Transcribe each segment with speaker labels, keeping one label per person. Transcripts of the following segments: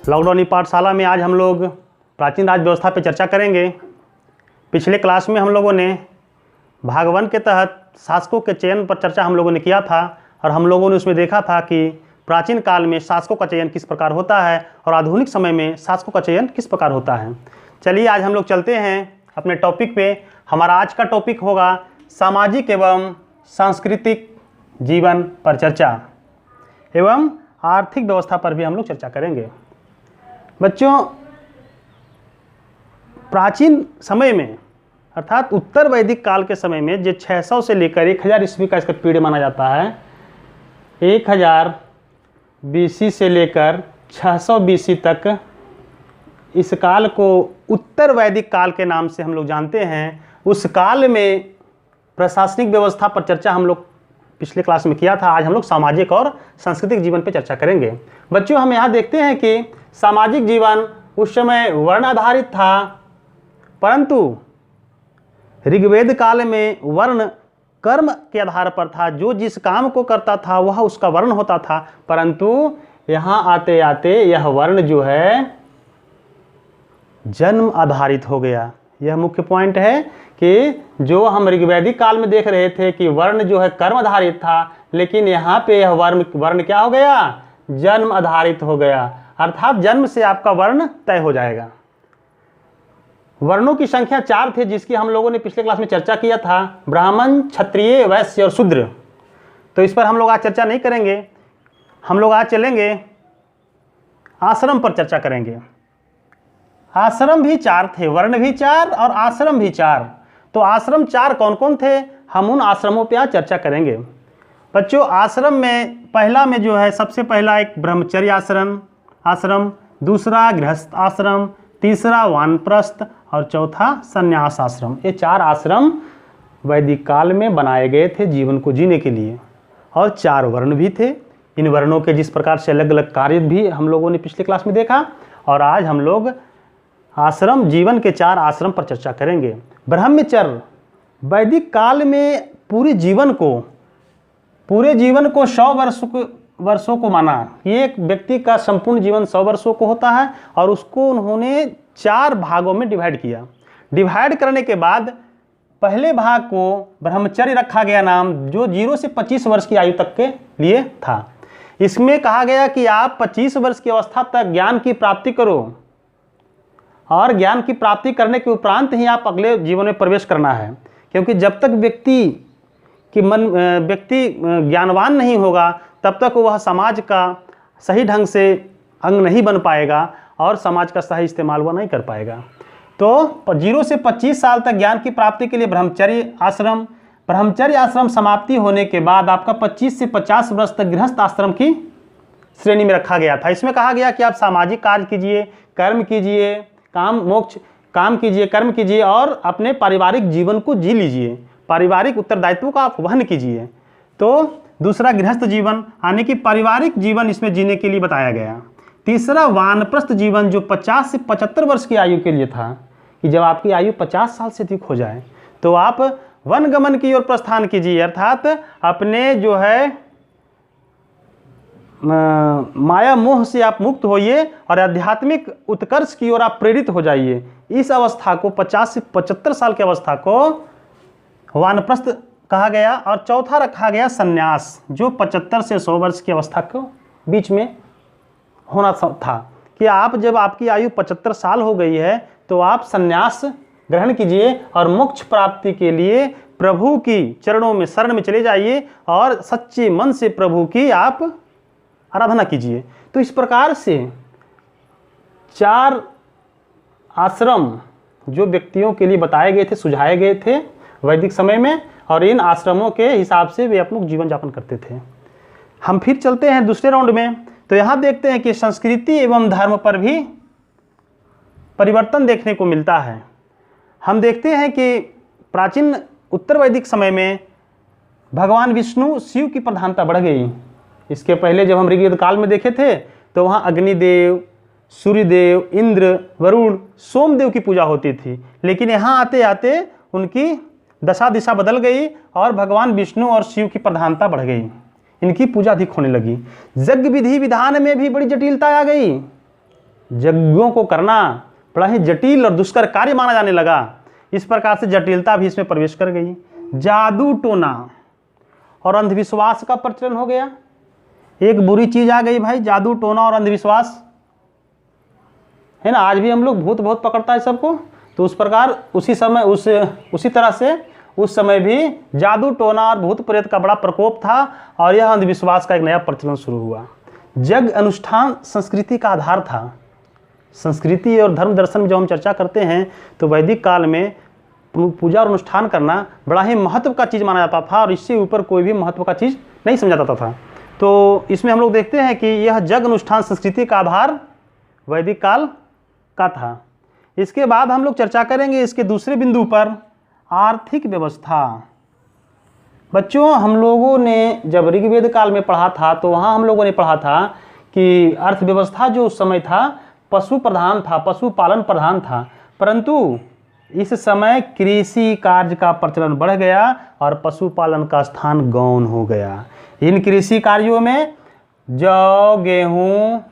Speaker 1: Lockdown पाठशाला में आज हम लोग प्राचीन राज्य व्यवस्था पर चर्चा करेंगे। पिछले क्लास में हम लोगों ने भाग 1 के तहत शासकों के चयन पर चर्चा हम लोगों ने किया था और हम लोगों ने उसमें देखा था कि प्राचीन काल में शासकों का चयन किस प्रकार होता है और आधुनिक समय में शासकों का चयन किस प्रकार होता है। चलिए आज हम लोग चलते हैं अपने टॉपिक पे। हमारा आज का टॉपिक होगा सामाजिक एवं सांस्कृतिक जीवन पर चर्चा एवं आर्थिक व्यवस्था पर भी हम लोग चर्चा करेंगे। बच्चों, प्राचीन समय में अर्थात उत्तर वैदिक काल के समय में जो 600 से लेकर 1000 ईस्वी का इसका पीरियड माना जाता है, 1000 BC से लेकर 600 BC तक, इस काल को उत्तर वैदिक काल के नाम से हम लोग जानते हैं। उस काल में प्रशासनिक व्यवस्था पर चर्चा हम लोग पिछले क्लास में किया था। आज हम लोग सामाजिक और सांस्कृतिक जीवन पर चर्चा करेंगे। बच्चों, हम यहाँ देखते हैं कि सामाजिक जीवन उस समय वर्ण आधारित था, परंतु ऋग्वेद काल में वर्ण कर्म के आधार पर था। जो जिस काम को करता था वह उसका वर्ण होता था, परंतु यहाँ आते आते यह वर्ण जो है जन्म आधारित हो गया। यह मुख्य पॉइंट है कि जो हम ऋग्वैदिक काल में देख रहे थे कि वर्ण जो है कर्म आधारित था, लेकिन यहाँ पे यह वर्ण क्या हो गया? जन्म आधारित हो गया। अर्थात जन्म से आपका वर्ण तय हो जाएगा। वर्णों की संख्या 4 थे, जिसकी हम लोगों ने पिछले क्लास में चर्चा किया था, ब्राह्मण, क्षत्रिय, वैश्य और शूद्र। तो इस पर हम लोग आज चर्चा नहीं करेंगे। हम लोग आज चलेंगे आश्रम पर चर्चा करेंगे। आश्रम भी 4 थे, वर्ण भी 4 और आश्रम भी 4। तो आश्रम 4 कौन कौन थे, हम उन आश्रमों पर आज चर्चा करेंगे। बच्चों, आश्रम में पहला में जो है सबसे पहला एक ब्रह्मचर्य आश्रम, दूसरा गृहस्थ आश्रम, तीसरा वानप्रस्थ और चौथा संन्यास आश्रम। ये 4 आश्रम वैदिक काल में बनाए गए थे जीवन को जीने के लिए। और 4 वर्ण भी थे। इन वर्णों के जिस प्रकार से अलग अलग कार्य भी हम लोगों ने पिछले क्लास में देखा, और आज हम लोग आश्रम जीवन के 4 आश्रम पर चर्चा करेंगे। ब्रह्मचर्य वैदिक काल में पूरे जीवन को 100 वर्षों को माना। ये एक व्यक्ति का संपूर्ण जीवन 100 वर्षों को होता है और उसको उन्होंने 4 भागों में डिवाइड किया। डिवाइड करने के बाद पहले भाग को ब्रह्मचर्य रखा गया नाम, जो 0 से 25 वर्ष की आयु तक के लिए था। इसमें कहा गया कि आप 25 वर्ष की अवस्था तक ज्ञान की प्राप्ति करो और ज्ञान की प्राप्ति करने के उपरांत ही आप अगले जीवन में प्रवेश करना है। क्योंकि जब तक व्यक्ति ज्ञानवान नहीं होगा तब तक वह समाज का सही ढंग से अंग नहीं बन पाएगा और समाज का सही इस्तेमाल वह नहीं कर पाएगा। तो 0 से 25 साल तक ज्ञान की प्राप्ति के लिए ब्रह्मचर्य आश्रम समाप्ति होने के बाद आपका 25 से 50 वर्ष तक गृहस्थ आश्रम की श्रेणी में रखा गया था। इसमें कहा गया कि आप सामाजिक कार्य कीजिए, कर्म कीजिए, काम कीजिए, कर्म कीजिए और अपने पारिवारिक जीवन को जी लीजिए, पारिवारिक उत्तरदायित्व का आप वहन कीजिए। तो दूसरा गृहस्थ जीवन यानी कि पारिवारिक जीवन इसमें जीने के लिए बताया गया। तीसरा वानप्रस्थ जीवन, जो 50 से 75 वर्ष की आयु के लिए था, कि जब आपकी आयु 50 साल से अधिक हो जाए तो आप वनगमन की ओर प्रस्थान कीजिए, अर्थात अपने जो है माया मोह से आप मुक्त होइए और आध्यात्मिक उत्कर्ष की ओर आप प्रेरित हो जाइए। इस अवस्था को 50 से 75 साल की अवस्था को वानप्रस्थ कहा गया। और चौथा रखा गया संन्यास, जो 75 से 100 वर्ष की अवस्था को बीच में होना था, कि आप जब आपकी आयु 75 साल हो गई है तो आप संन्यास ग्रहण कीजिए और मोक्ष प्राप्ति के लिए प्रभु की चरणों में शरण में चले जाइए और सच्चे मन से प्रभु की आप आराधना कीजिए। तो इस प्रकार से 4 आश्रम जो व्यक्तियों के लिए बताए गए थे, सुझाए गए थे वैदिक समय में, और इन आश्रमों के हिसाब से वे अपना जीवन यापन करते थे। हम फिर चलते हैं दूसरे राउंड में। तो यहाँ देखते हैं कि संस्कृति एवं धर्म पर भी परिवर्तन देखने को मिलता है। हम देखते हैं कि प्राचीन उत्तर वैदिक समय में भगवान विष्णु शिव की प्रधानता बढ़ गई। इसके पहले जब हम ऋग्वेद काल में देखे थे तो वहाँ अग्निदेव, सूर्यदेव, इंद्र, वरुण, सोमदेव की पूजा होती थी। लेकिन यहाँ आते आते उनकी दशा दिशा बदल गई और भगवान विष्णु और शिव की प्रधानता बढ़ गई। इनकी पूजा अधिक होने लगी। यज्ञ विधि विधान में भी बड़ी जटिलता आ गई। यज्ञों को करना बड़ा ही जटिल और दुष्कर कार्य माना जाने लगा। इस प्रकार से जटिलता भी इसमें प्रवेश कर गई। जादू टोना और अंधविश्वास का प्रचलन हो गया। एक बुरी चीज आ गई भाई, जादू टोना और अंधविश्वास, है ना। आज भी हम लोग भूत बहुत पकड़ता है सबको, तो उस प्रकार उसी तरह से उस समय भी जादू टोना और भूत प्रेत का बड़ा प्रकोप था और यह अंधविश्वास का एक नया प्रचलन शुरू हुआ। यज्ञ अनुष्ठान संस्कृति का आधार था। संस्कृति और धर्म दर्शन में जब हम चर्चा करते हैं तो वैदिक काल में पूजा और अनुष्ठान करना बड़ा ही महत्व का चीज़ माना जाता था और इससे ऊपर कोई भी महत्व का चीज़ नहीं समझा जाता था। तो इसमें हम लोग देखते हैं कि यह यज्ञ अनुष्ठान संस्कृति का आधार वैदिक काल का था। इसके बाद हम लोग चर्चा करेंगे इसके दूसरे बिंदु पर, आर्थिक व्यवस्था। बच्चों, हम लोगों ने जब ऋग्वेद काल में पढ़ा था तो वहाँ हम लोगों ने पढ़ा था कि अर्थव्यवस्था जो उस समय था पशु प्रधान था, पशुपालन प्रधान था, परंतु इस समय कृषि कार्य का प्रचलन बढ़ गया और पशुपालन का स्थान गौण हो गया। इन कृषि कार्यों में जौ, गेहूँ,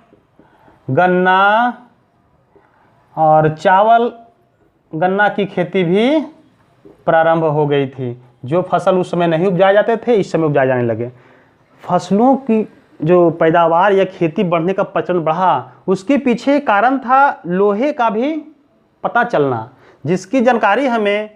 Speaker 1: गन्ना और चावल, गन्ना की खेती भी प्रारंभ हो गई थी। जो फसल उस समय नहीं उपजाए जाते थे इस समय उपजाए जाने लगे। फसलों की जो पैदावार या खेती बढ़ने का प्रचलन बढ़ा, उसके पीछे कारण था लोहे का भी पता चलना, जिसकी जानकारी हमें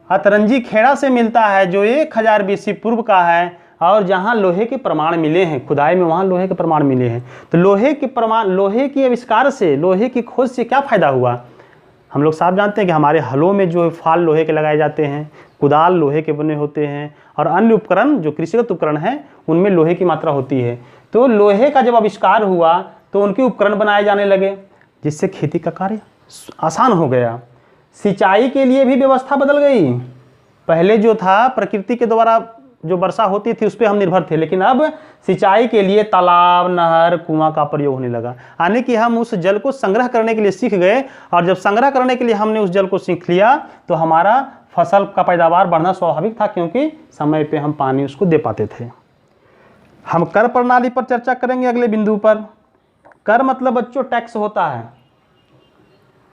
Speaker 1: अतरंजी खेड़ा से मिलता है जो 1000 BC पूर्व का है और जहाँ लोहे के प्रमाण मिले हैं, खुदाई में वहाँ लोहे के प्रमाण मिले हैं। तो लोहे के आविष्कार से, लोहे की खोज से क्या फ़ायदा हुआ? हम लोग साफ जानते हैं कि हमारे हलों में जो फाल लोहे के लगाए जाते हैं, कुदाल लोहे के बने होते हैं और अन्य उपकरण जो कृषिगत उपकरण हैं उनमें लोहे की मात्रा होती है। तो लोहे का जब आविष्कार हुआ तो उनके उपकरण बनाए जाने लगे, जिससे खेती का कार्य आसान हो गया। सिंचाई के लिए भी व्यवस्था बदल गई। पहले जो था प्रकृति के द्वारा जो वर्षा होती थी उस पर हम निर्भर थे, लेकिन अब सिंचाई के लिए तालाब, नहर, कुआं का प्रयोग होने लगा। यानी कि हम उस जल को संग्रह करने के लिए सीख गए और जब संग्रह करने के लिए हमने उस जल को सीख लिया तो हमारा फसल का पैदावार बढ़ना स्वाभाविक था, क्योंकि समय पे हम पानी उसको दे पाते थे। हम कर प्रणाली पर चर्चा करेंगे अगले बिंदु पर। कर मतलब बच्चों टैक्स होता है।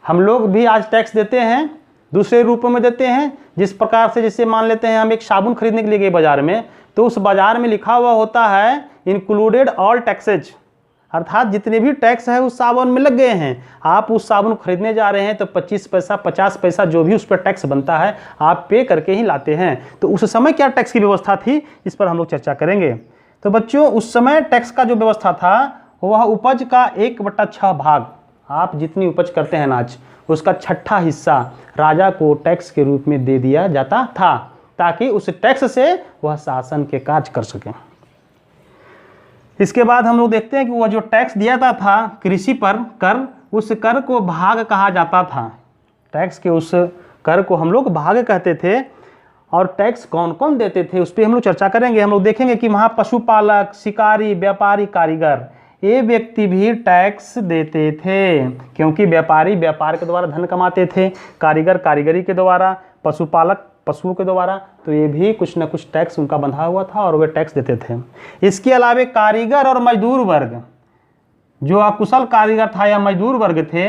Speaker 1: हम लोग भी आज टैक्स देते हैं, दूसरे रूपों में देते हैं। जिस प्रकार से जैसे मान लेते हैं हम एक साबुन खरीदने के लिए गए बाजार में, तो उस बाजार में लिखा हुआ होता है इंक्लूडेड ऑल टैक्सेज, अर्थात जितने भी टैक्स है उस साबुन में लग गए हैं। आप उस साबुन खरीदने जा रहे हैं तो 25 पैसा 50 पैसा जो भी उस पर टैक्स बनता है आप पे करके ही लाते हैं। तो उस समय क्या टैक्स की व्यवस्था थी, इस पर हम लोग चर्चा करेंगे। तो बच्चों, उस समय टैक्स का जो व्यवस्था था वह उपज का 1/6 भाग, आप जितनी उपज करते हैं अनाज उसका 6ठा हिस्सा राजा को टैक्स के रूप में दे दिया जाता था, ताकि उस टैक्स से वह शासन के कार्य कर सकें। इसके बाद हम लोग देखते हैं कि वह जो टैक्स दिया जाता था कृषि पर कर, उस कर को भाग कहा जाता था। टैक्स के उस कर को हम लोग भाग कहते थे। और टैक्स कौन कौन देते थे उस पर हम लोग चर्चा करेंगे। हम लोग देखेंगे कि वहाँ पशुपालक, शिकारी, व्यापारी, कारीगर, ये व्यक्ति भी टैक्स देते थे, क्योंकि व्यापारी व्यापार के द्वारा धन कमाते थे, कारीगर कारीगरी के द्वारा, पशुपालक पशुओं के द्वारा। तो ये भी कुछ न कुछ टैक्स उनका बंधा हुआ था और वे टैक्स देते थे। इसके अलावा कारीगर और मजदूर वर्ग, जो अकुशल कारीगर था या मजदूर वर्ग थे,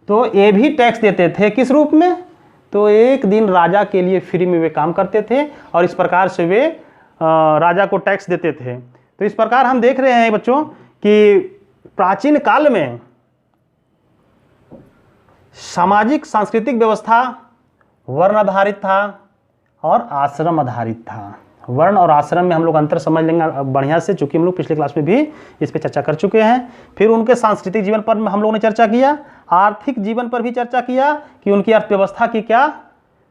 Speaker 1: तो ये भी टैक्स देते थे। किस रूप में? तो एक दिन राजा के लिए फ्री में वे काम करते थे और इस प्रकार से वे राजा को टैक्स देते थे। तो इस प्रकार हम देख रहे हैं बच्चों कि प्राचीन काल में सामाजिक सांस्कृतिक व्यवस्था वर्ण आधारित था और आश्रम आधारित था। वर्ण और आश्रम में हम लोग अंतर समझ लेंगे बढ़िया से, चूंकि हम लोग पिछले क्लास में भी इस पर चर्चा कर चुके हैं। फिर उनके सांस्कृतिक जीवन पर हम लोगों ने चर्चा किया, आर्थिक जीवन पर भी चर्चा किया कि उनकी अर्थव्यवस्था की क्या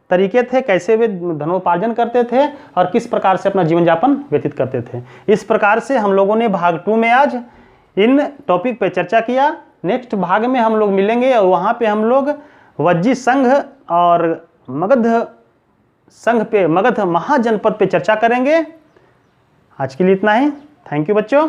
Speaker 1: तरीके थे, कैसे वे धनोपार्जन करते थे और किस प्रकार से अपना जीवन यापन व्यतीत करते थे। इस प्रकार से हम लोगों ने भाग 2 में आज इन टॉपिक पर चर्चा किया। नेक्स्ट भाग में हम लोग मिलेंगे और वहाँ पे हम लोग वज्जी संघ और मगध संघ पे, मगध महाजनपद पे चर्चा करेंगे। आज के लिए इतना ही। थैंक यू बच्चों।